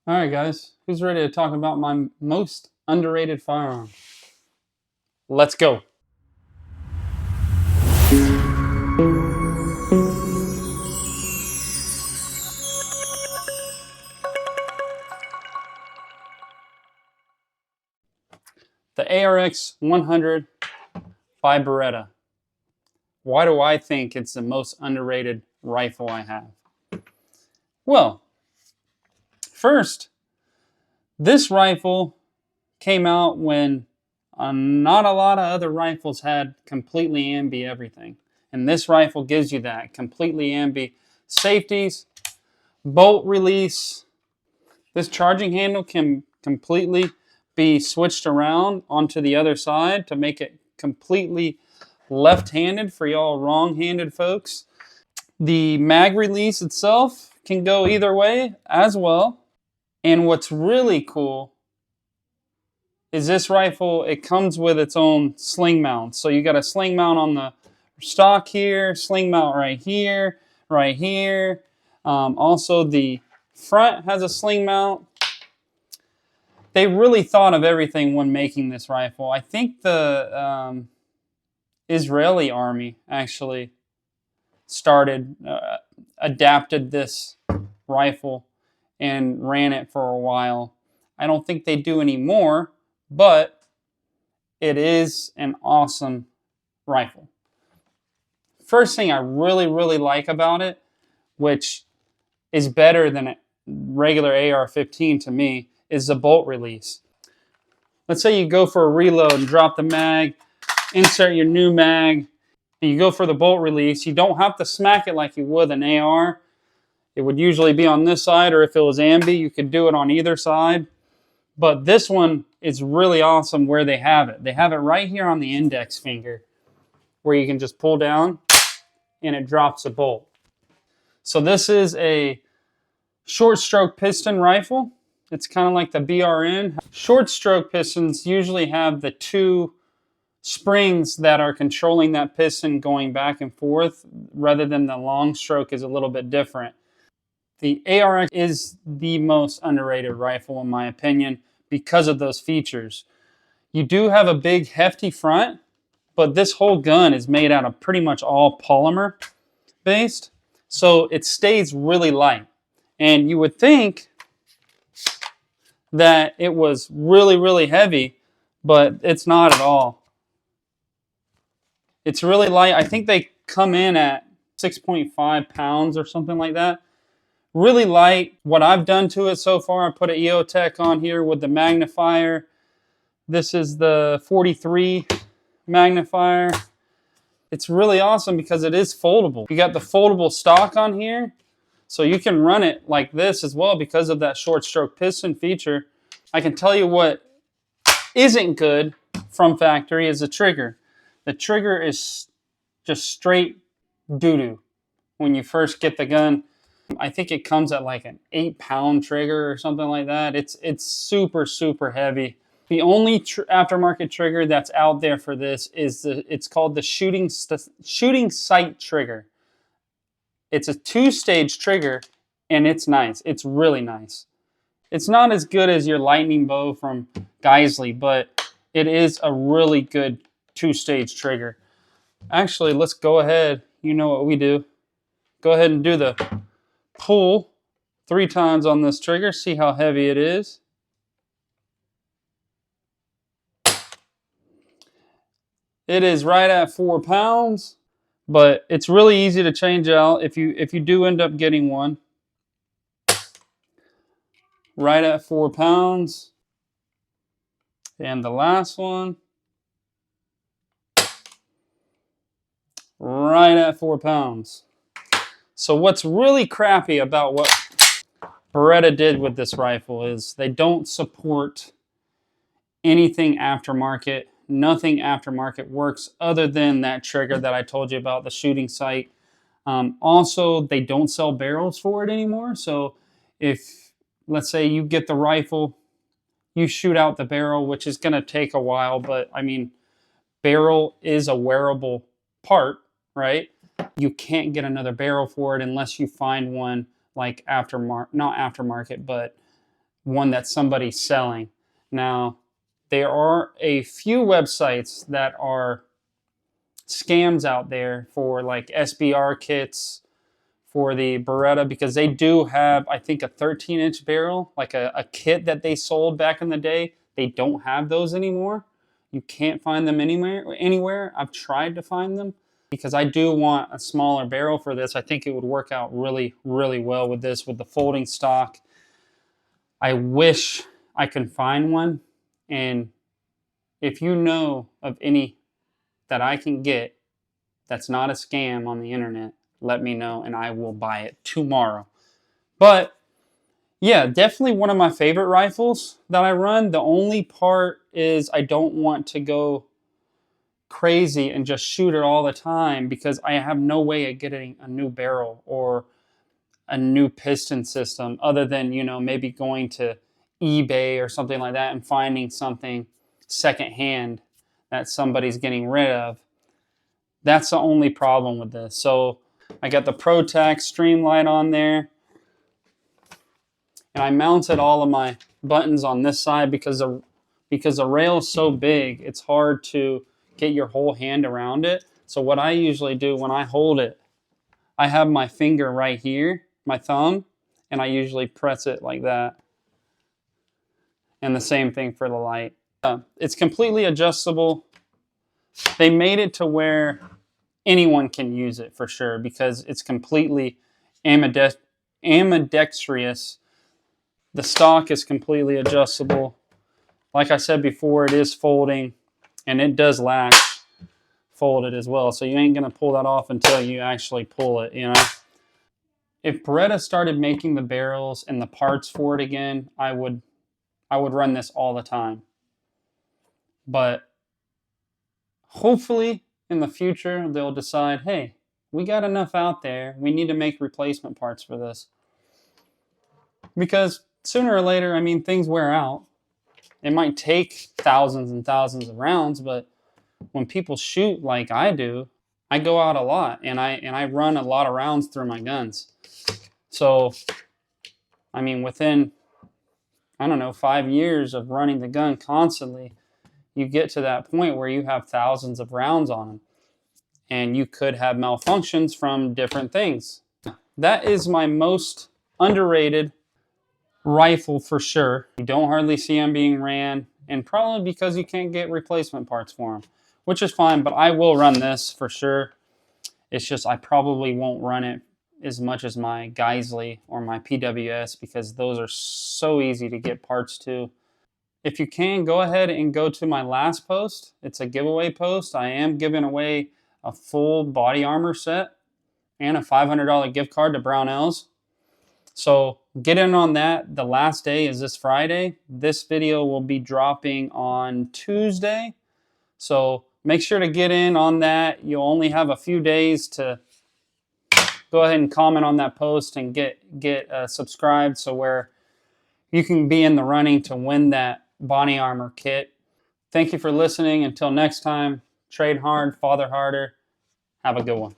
All right, guys, who's ready to talk about my most underrated firearm? Let's go. The ARX 100 by Beretta. Why do I think it's the most underrated rifle I have? Well, first, this rifle came out when not a lot of other rifles had completely ambi everything. And this rifle gives you that completely ambi safeties, bolt release. This charging handle can completely be switched around onto the other side to make it completely left-handed for y'all wrong-handed folks. The mag release itself can go either way as well. And what's really cool is this rifle, it comes with its own sling mount. So you got a sling mount on the stock here, sling mount right here, right here. Also the front has a sling mount. They really thought of everything when making this rifle. I think the Israeli army actually adapted this rifle and ran it for a while. I don't think they do anymore, but it is an awesome rifle. First thing I really like about it, which is better than a regular AR-15 to me, is the bolt release. Let's say you go for a reload and drop the mag, insert your new mag, and you go for the bolt release. You don't have to smack it like you would an AR. It would usually be on this side, or if it was ambi, you could do it on either side. But this one is really awesome where they have it. They have it right here on the index finger, where you can just pull down and it drops a bolt. So this is a short stroke piston rifle. It's kind of like the BRN. Short stroke pistons usually have the two springs that are controlling that piston going back and forth, rather than the long stroke is a little bit different. The ARX is the most underrated rifle in my opinion because of those features. You do have a big hefty front, but this whole gun is made out of pretty much all polymer based, so it stays really light. And you would think that it was really heavy, but it's not at all. It's really light. I think they come in at 6.5 pounds or something like that. Really light. What I've done to it so far, I put an eotech on here with the magnifier. This is the 43 magnifier. It's really awesome because it is foldable. You got the foldable stock on here, so you can run it like this as well because of that short stroke piston feature. I can tell you what isn't good from factory is the trigger. The trigger is just straight doo-doo when you first get the gun. I think it comes at like an 8-pound trigger or something like that. It's super heavy. The only aftermarket trigger that's out there for this is it's called the shooting sight trigger. It's a 2-stage trigger, and it's nice. It's really nice. It's not as good as your lightning bow from Geisley, but it is a really good 2-stage trigger. Actually, let's go ahead. You know what we do. Go ahead and do the pull 3 times on this trigger. See how heavy it is. It is right at 4 pounds, but it's really easy to change out if you do end up getting one. Right at 4 pounds. And the last one. Right at 4 pounds. So what's really crappy about what Beretta did with this rifle is they don't support anything aftermarket. Nothing aftermarket works other than that trigger that I told you about, the shooting sight. Also, they don't sell barrels for it anymore. So if, let's say you get the rifle, you shoot out the barrel, which is going to take a while, but I mean, barrel is a wearable part, right? You can't get another barrel for it unless you find one like not aftermarket, but one that somebody's selling. Now, there are a few websites that are scams out there for like SBR kits for the Beretta, because they do have, I think, a 13-inch barrel, like a kit that they sold back in the day. They don't have those anymore. You can't find them anywhere. I've tried to find them because I do want a smaller barrel for this. I think it would work out really, really well with this, with the folding stock. I wish I could find one. And if you know of any that I can get that's not a scam on the internet, let me know and I will buy it tomorrow. But yeah, definitely one of my favorite rifles that I run. The only part is I don't want to go crazy and just shoot it all the time, because I have no way of getting a new barrel or a new piston system other than, you know, maybe going to eBay or something like that and finding something secondhand that somebody's getting rid of. That's the only problem with this. So I got the ProTac Streamlight on there, and I mounted all of my buttons on this side because the rail is so big, it's hard to get your whole hand around it. So what I usually do when I hold it, I have my finger right here, my thumb, and I usually press it like that. And the same thing for the light. It's completely adjustable. They made it to where anyone can use it for sure, because it's completely ambidextrous. The stock is completely adjustable. Like I said before, it is folding, and it does latch folded as well. So you ain't gonna pull that off until you actually pull it, you know. If Beretta started making the barrels and the parts for it again, I would run this all the time. But hopefully in the future they'll decide, hey, we got enough out there, we need to make replacement parts for this. Because sooner or later, I mean, things wear out. It might take thousands and thousands of rounds, but when people shoot like I do, I go out a lot, and I run a lot of rounds through my guns. So, I mean, within, I don't know, 5 years of running the gun constantly, you get to that point where you have thousands of rounds on them, and you could have malfunctions from different things. That is my most underrated rifle for sure. You don't hardly see them being ran, and probably because you can't get replacement parts for them, which is fine, but I will run this for sure. It's just I probably won't run it as much as my Geisley or my PWS, because those are so easy to get parts to. If you can, go ahead and go to my last post. It's a giveaway post. I am giving away a full body armor set and a $500 gift card to Brownells. So get in on that. The last day is this Friday. This video will be dropping on Tuesday. So make sure to get in on that. You'll only have a few days to go ahead and comment on that post and get subscribed, so where you can be in the running to win that body armor kit. Thank you for listening. Until next time, trade hard, father harder. Have a good one.